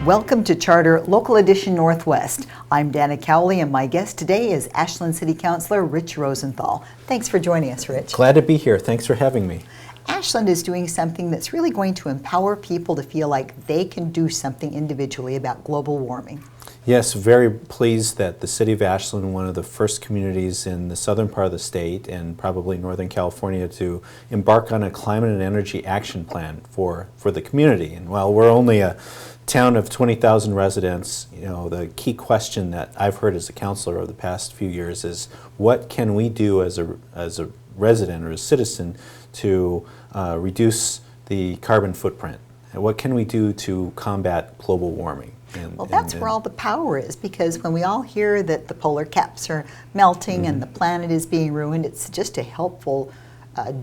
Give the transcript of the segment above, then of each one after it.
Welcome to Charter Local Edition Northwest. I'm Dana Cowley, and my guest today is Ashland City Councilor Rich Rosenthal. Thanks for joining us, Rich. Glad to be here. Thanks for having me. Ashland is doing something that's really going to empower people to feel like they can do something individually about global warming. Yes, very pleased that the city of Ashland, one of the first communities in the southern part of the state and probably Northern California, to embark on a climate and energy action plan for the community. And while we're only a town of 20,000 residents, you know, the key question that I've heard as a councilor over the past few years is, what can we do as a resident or a citizen to reduce the carbon footprint? And what can we do to combat global warming? Well, that's where all the power is, because when we all hear that the polar caps are melting and the planet is being ruined, it's just a helpful,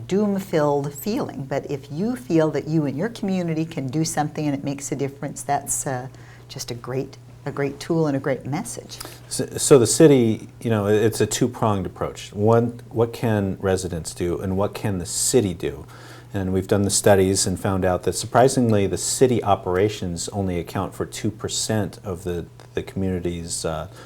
doom-filled feeling. But if you feel that you and your community can do something and it makes a difference, that's just a great tool and a great message. So the city, you know, it's a two-pronged approach. One, what can residents do, and what can the city do? And we've done the studies and found out that surprisingly the city operations only account for 2% of the community's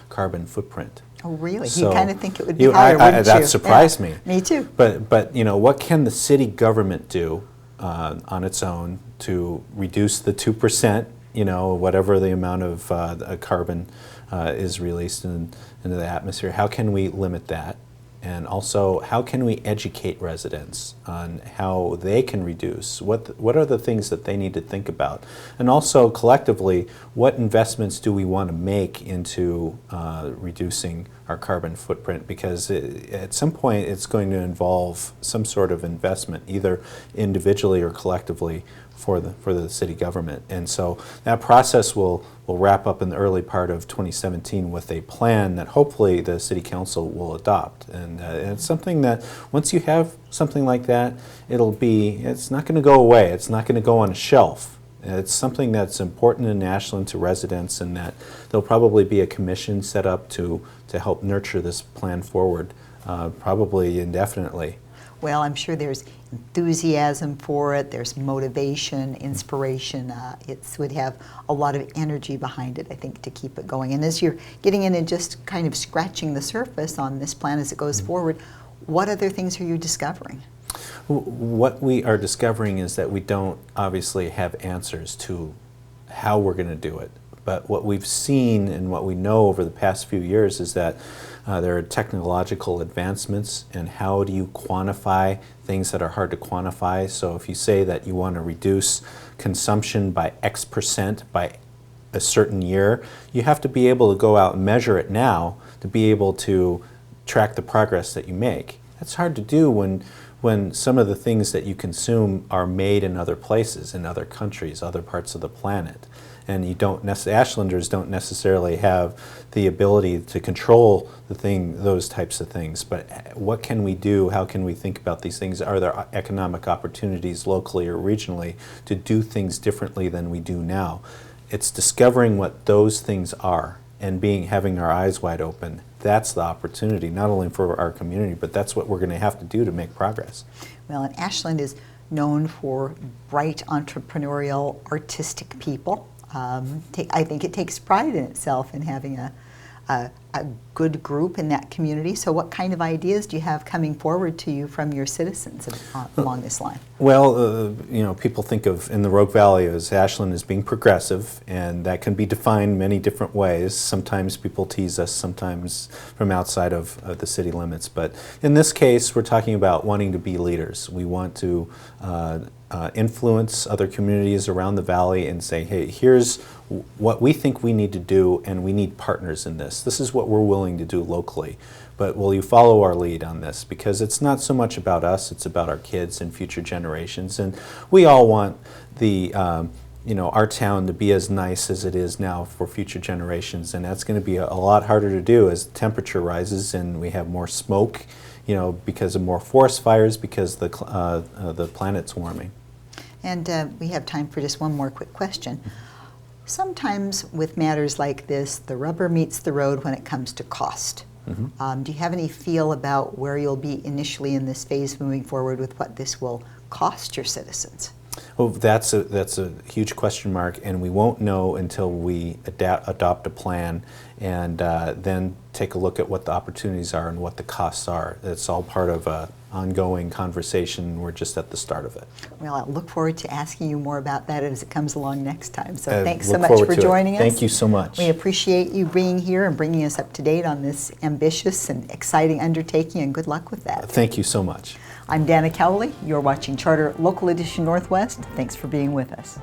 carbon footprint. Oh, really? So you kind of think it would be higher, wouldn't you? That surprised me. Me too. But you know, what can the city government do on its own to reduce the 2%, you know, whatever the amount of carbon is released into the atmosphere? How can we limit that? And also, how can we educate residents on how they can reduce? What are the things that they need to think about? And also, collectively, what investments do we want to make into reducing our carbon footprint? Because at some point, it's going to involve some sort of investment, either individually or collectively, for the city government. And so that process will wrap up in the early part of 2017 with a plan that hopefully the city council will adopt. And it's something that once you have something like that, it's not going to go away. It's not going to go on a shelf. It's something that's important in Ashland to residents, and that there'll probably be a commission set up to help nurture this plan forward, probably indefinitely. Well, I'm sure there's enthusiasm for it, there's motivation, inspiration. It would have a lot of energy behind it, I think, to keep it going. And as you're getting in and just kind of scratching the surface on this plan as it goes forward, what other things are you discovering? What we are discovering is that we don't obviously have answers to how we're going to do it. But what we've seen and what we know over the past few years is that there are technological advancements, and how do you quantify things that are hard to quantify? So if you say that you want to reduce consumption by X% by a certain year, you have to be able to go out and measure it now to be able to track the progress that you make. That's hard to do when some of the things that you consume are made in other places, in other countries, other parts of the planet. And Ashlanders don't necessarily have the ability to control those types of things. But what can we do? How can we think about these things? Are there economic opportunities locally or regionally to do things differently than we do now? It's discovering what those things are and having our eyes wide open. That's the opportunity, not only for our community, but that's what we're going to have to do to make progress. Well, and Ashland is known for bright, entrepreneurial, artistic people. I think it takes pride in itself in having a good group in that community. So what kind of ideas do you have coming forward to you from your citizens along this line? Well, you know, people think of in the Rogue Valley as Ashland as being progressive, and that can be defined many different ways. Sometimes people tease us, sometimes from outside of the city limits. But in this case, we're talking about wanting to be leaders. We want to influence other communities around the valley and say, hey, here's what we think we need to do, and we need partners in this. This is what we're willing to do locally. But will you follow our lead on this? Because it's not so much about us, it's about our kids and future generations. And we all want our town to be as nice as it is now for future generations. And that's going to be a lot harder to do as the temperature rises and we have more smoke, you know, because of more forest fires, because the planet's warming. And we have time for just one more quick question. Sometimes with matters like this, the rubber meets the road when it comes to cost. Do you have any feel about where you'll be initially in this phase moving forward with what this will cost your citizens? Well, that's a huge question mark, and we won't know until we adopt a plan and then take a look at what the opportunities are and what the costs are. It's all part of an ongoing conversation. We're just at the start of it. Well, I'll look forward to asking you more about that as it comes along next time. So thanks so Look much forward for to it. joining us. Thank you so much. We appreciate you being here and bringing us up to date on this ambitious and exciting undertaking, and good luck with that. Thank you so much. I'm Dana Cowley. You're watching Charter Local Edition Northwest. Thanks for being with us.